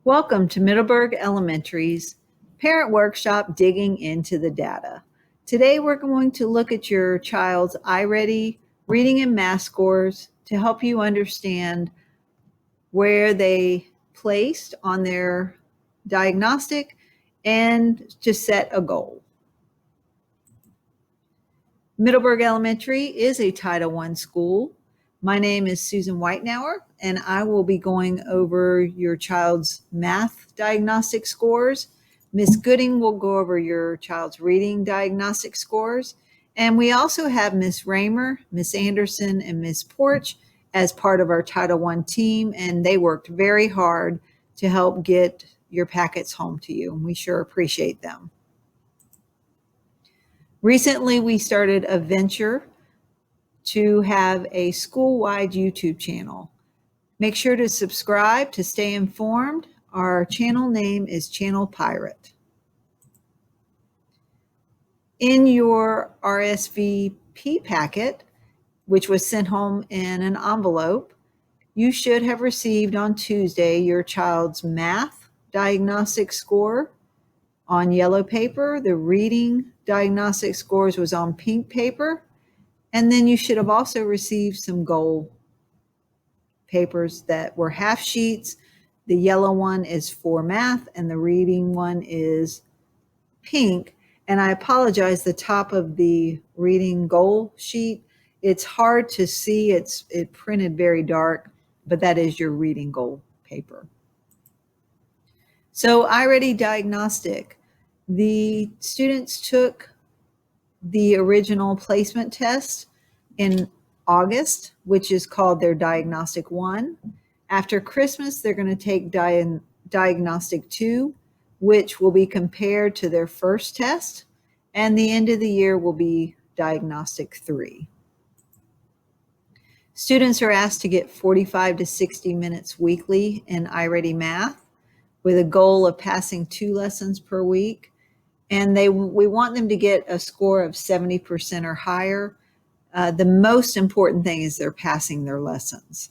Welcome to Middleburg Elementary's Parent Workshop Digging into the Data. Today we're going to look at your child's iready reading and math scores to help you understand where they placed on their diagnostic and to set a goal. Middleburg Elementary is a Title I school. My name is Susan Whitenauer, and I will be going over your child's math diagnostic scores. Miss Gooding will go over your child's reading diagnostic scores. And we also have Miss Raymer, Miss Anderson, and Miss Porch as part of our Title I team, and they worked very hard to help get your packets home to you, and we sure appreciate them. Recently, we started a venture to have a school-wide YouTube channel. Make sure to subscribe to stay informed. Our channel name is Channel Pirate. In your RSVP packet, which was sent home in an envelope, you should have received on Tuesday your child's math diagnostic score on yellow paper. The reading diagnostic scores was on pink paper. And then you should have also received some goal papers that were half sheets. The yellow one is for math and the reading one is pink. And I apologize, the top of the reading goal sheet, it's hard to see. It printed very dark, but that is your reading goal paper. So iready Diagnostic. The students took the original placement test in August, which is called their Diagnostic 1. After Christmas, they're going to take Diagnostic 2, which will be compared to their first test, and the end of the year will be Diagnostic 3. Students are asked to get 45 to 60 minutes weekly in iready math with a goal of passing 2 lessons per week. And we want them to get a score of 70% or higher. The most important thing is they're passing their lessons.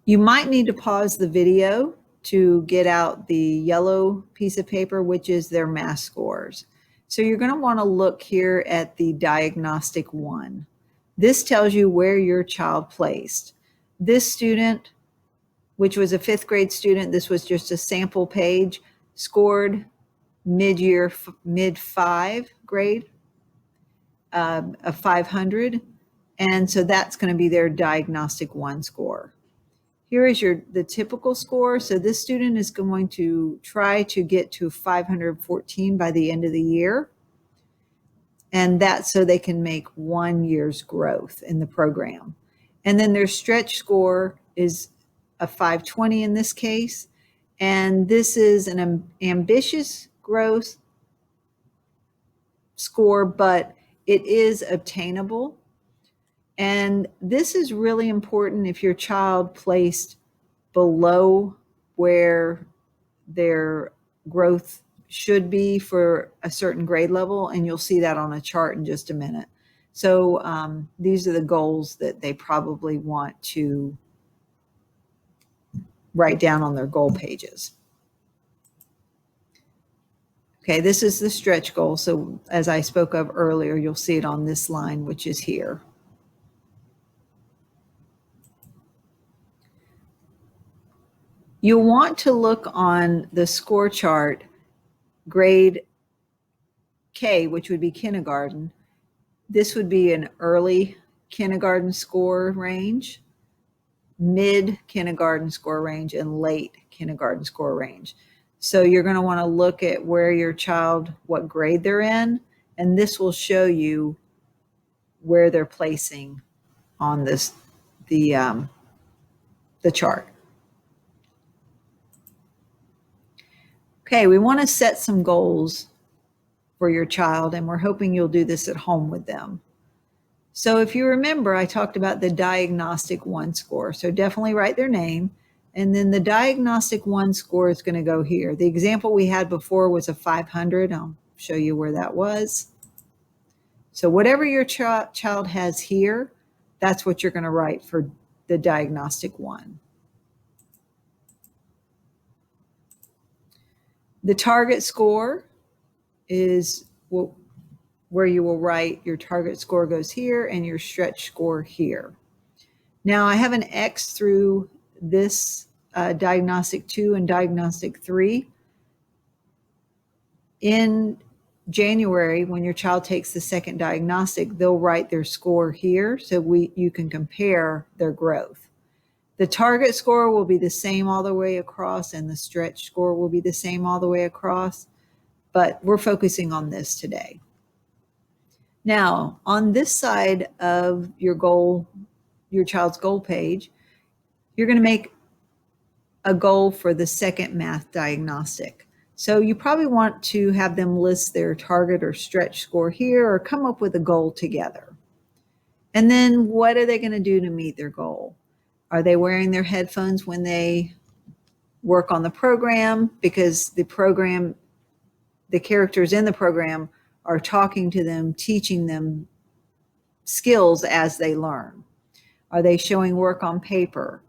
You might need to pause the video to get out the yellow piece of paper, which is their math scores. So you're going to want to look here at the Diagnostic 1. This tells you where your child placed. This student, which was a 5th grade student, this was just a sample page, scored mid-year, mid-5 grade of 500. And so that's going to be their Diagnostic 1 score. Here is the typical score. So this student is going to try to get to 514 by the end of the year. And that's so they can make 1 year's growth in the program. And then their stretch score is a 520 in this case. And this is an ambitious growth score, but it is obtainable. And this is really important if your child placed below where their growth should be for a certain grade level, and you'll see that on a chart in just a minute. So these are the goals that they probably want to write down on their goal pages. Okay, this is the stretch goal. So as I spoke of earlier, you'll see it on this line, which is here. You'll want to look on the score chart, grade K, which would be kindergarten. This would be an early kindergarten score range, mid kindergarten score range, and late kindergarten score range. So you're going to want to look at where your child, what grade they're in, and this will show you where they're placing on the chart. Okay, we want to set some goals for your child, and we're hoping you'll do this at home with them. So if you remember, I talked about the Diagnostic 1 score. So definitely write their name. And then the Diagnostic 1 score is going to go here. The example we had before was a 500. I'll show you where that was. So whatever your child has here, that's what you're going to write for the Diagnostic 1. The target score is where you will write your target score goes here and your stretch score here. Now I have an X through this Diagnostic 2 and Diagnostic 3. In January, when your child takes the second diagnostic, they'll write their score here so you can compare their growth. The target score will be the same all the way across, and the stretch score will be the same all the way across, but we're focusing on this today. Now, on this side of your child's goal page, you're going to make a goal for the second math diagnostic. So you probably want to have them list their target or stretch score here or come up with a goal together. And then what are they going to do to meet their goal? Are they wearing their headphones when they work on the program? Because the characters in the program are talking to them, teaching them skills as they learn. Are they showing work on paper?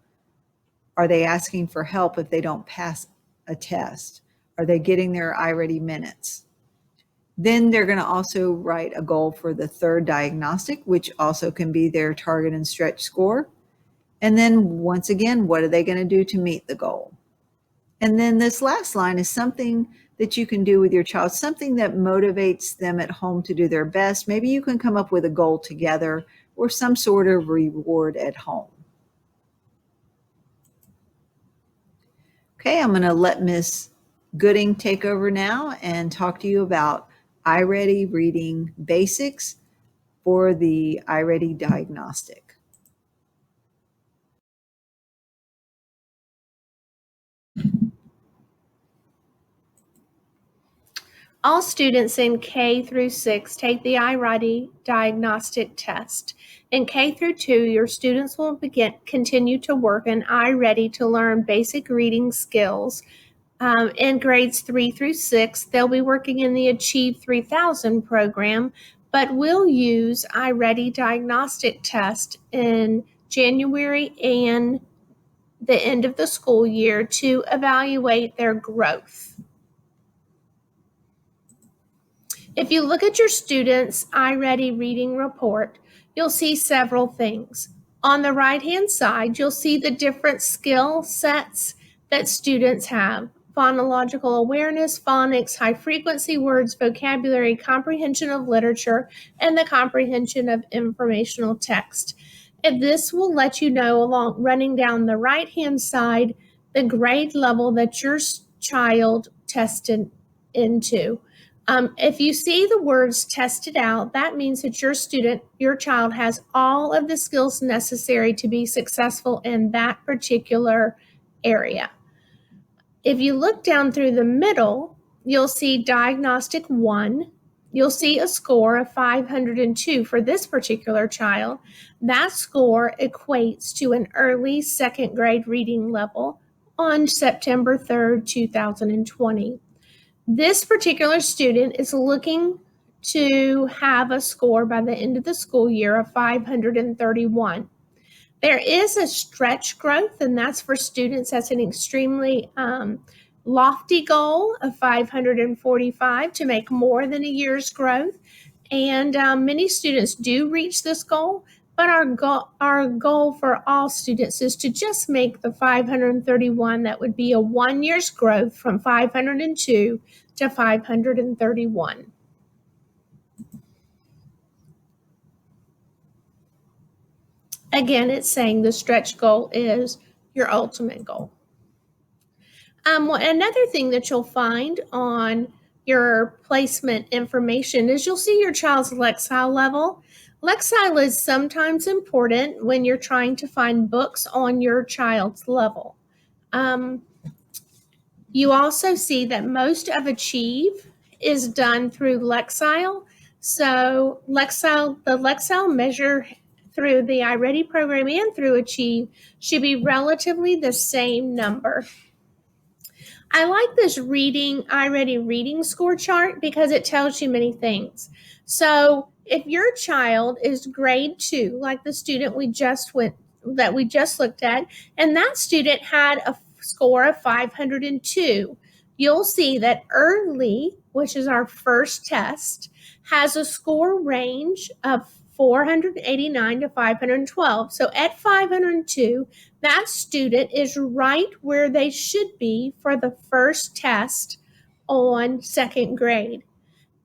Are they asking for help if they don't pass a test? Are they getting their iready minutes? Then they're going to also write a goal for the third diagnostic, which also can be their target and stretch score. And then once again, what are they going to do to meet the goal? And then this last line is something that you can do with your child, something that motivates them at home to do their best. Maybe you can come up with a goal together or some sort of reward at home. Okay, I'm going to let Miss Gooding take over now and talk to you about iready reading basics for the iready diagnostic. All students in K through 6 take the iready diagnostic test. In K through 2, your students will continue to work in iready to learn basic reading skills. In grades 3 through 6, they'll be working in the Achieve 3000 program, but we'll use iready diagnostic test in January and the end of the school year to evaluate their growth. If you look at your students' iready reading report, you'll see several things. On the right-hand side, you'll see the different skill sets that students have: phonological awareness, phonics, high-frequency words, vocabulary, comprehension of literature, and the comprehension of informational text. And this will let you know, running down the right-hand side, the grade level that your child tested into. If you see the words tested out, that means that your child has all of the skills necessary to be successful in that particular area. If you look down through the middle, you'll see Diagnostic 1. You'll see a score of 502 for this particular child. That score equates to an early second grade reading level on September 3rd, 2020. This particular student is looking to have a score by the end of the school year of 531. There is a stretch growth, and that's for students. That's an extremely lofty goal of 545 to make more than a year's growth. And many students do reach this goal, but our goal for all students is to just make the 531. That would be a 1 year's growth from 502 to 531. Again, it's saying the stretch goal is your ultimate goal. Another thing that you'll find on your placement information is you'll see your child's Lexile level. Lexile is sometimes important when you're trying to find books on your child's level. You also see that most of Achieve is done through Lexile. So the Lexile measure through the iready program and through Achieve should be relatively the same number. I like this iready reading score chart because it tells you many things. So if your child is grade 2, like the student we just went that we just looked at, and that student had a score of 502. You'll see that early, which is our first test, has a score range of 489 to 512. So at 502, that student is right where they should be for the first test on second grade.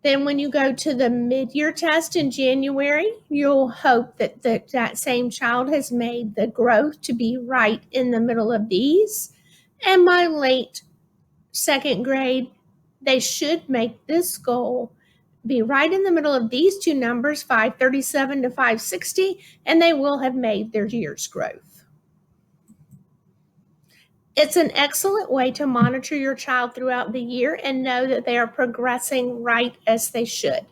Then when you go to the mid-year test in January, you'll hope that that same child has made the growth to be right in the middle of these. And by late second grade, they should make this goal be right in the middle of these two numbers, 537 to 560, and they will have made their year's growth. It's an excellent way to monitor your child throughout the year and know that they are progressing right as they should.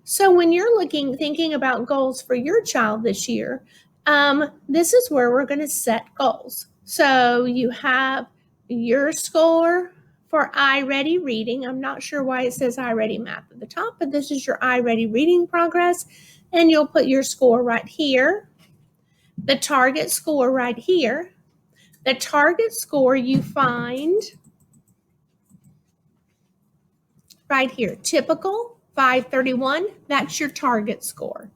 So when you're thinking about goals for your child this year, this is where we're going to set goals. So you have your score for iready reading. I'm not sure why it says iready math at the top, but this is your iready reading progress, and you'll put your score right here, the target score right here. The target score you find right here, typical 531, that's your target score.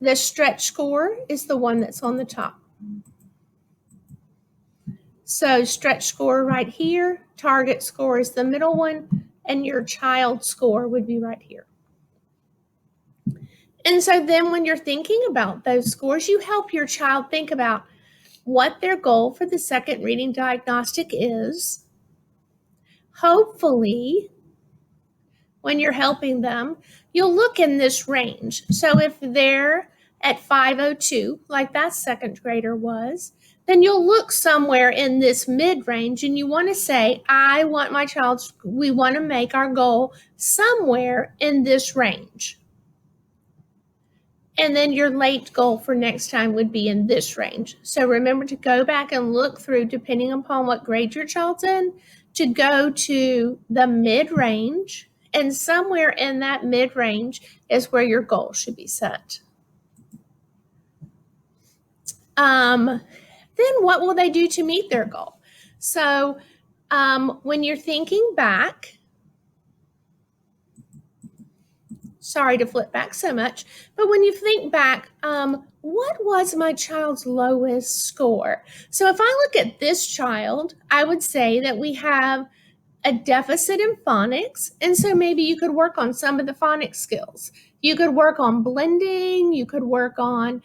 The stretch score is the one that's on the top. So stretch score right here, target score is the middle one, and your child score would be right here. And so then when you're thinking about those scores, you help your child think about what their goal for the second reading diagnostic is. Hopefully, when you're helping them, you'll look in this range. So if they're at 502, like that second grader was, then you'll look somewhere in this mid-range and you want to say, we want to make our goal somewhere in this range. And then your late goal for next time would be in this range. So remember to go back and look through, depending upon what grade your child's in, to go to the mid-range, and somewhere in that mid-range is where your goal should be set. Then what will they do to meet their goal? So when you're thinking back, sorry to flip back so much, but when you think back, what was my child's lowest score? So if I look at this child, I would say that we have a deficit in phonics, and so maybe you could work on some of the phonics skills. You could work on blending, you could work on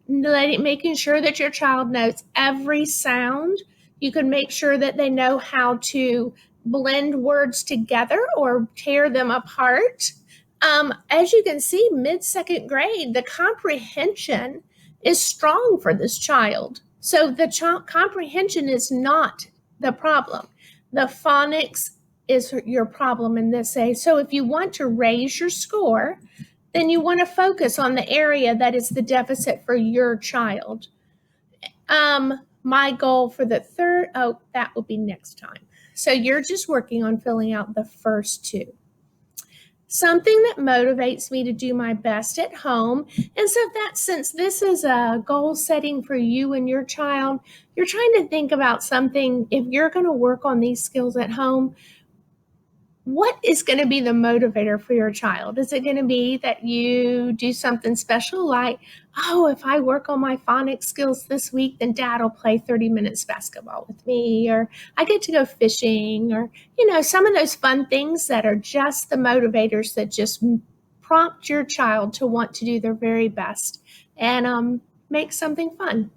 making sure that your child knows every sound. You could make sure that they know how to blend words together or tear them apart. As you can see, mid-second grade, the comprehension is strong for this child. So the comprehension is not the problem. The phonics is your problem in this age. So if you want to raise your score, then you want to focus on the area that is the deficit for your child. My goal for the third, that will be next time. So you're just working on filling out the first two. Something that motivates me to do my best at home. And so since this is a goal setting for you and your child, you're trying to think about something, if you're going to work on these skills at home, what is going to be the motivator for your child? Is it going to be that you do something special like, oh, if I work on my phonics skills this week, then Dad will play 30 minutes basketball with me, or I get to go fishing, or, some of those fun things that are just the motivators that just prompt your child to want to do their very best and make something fun.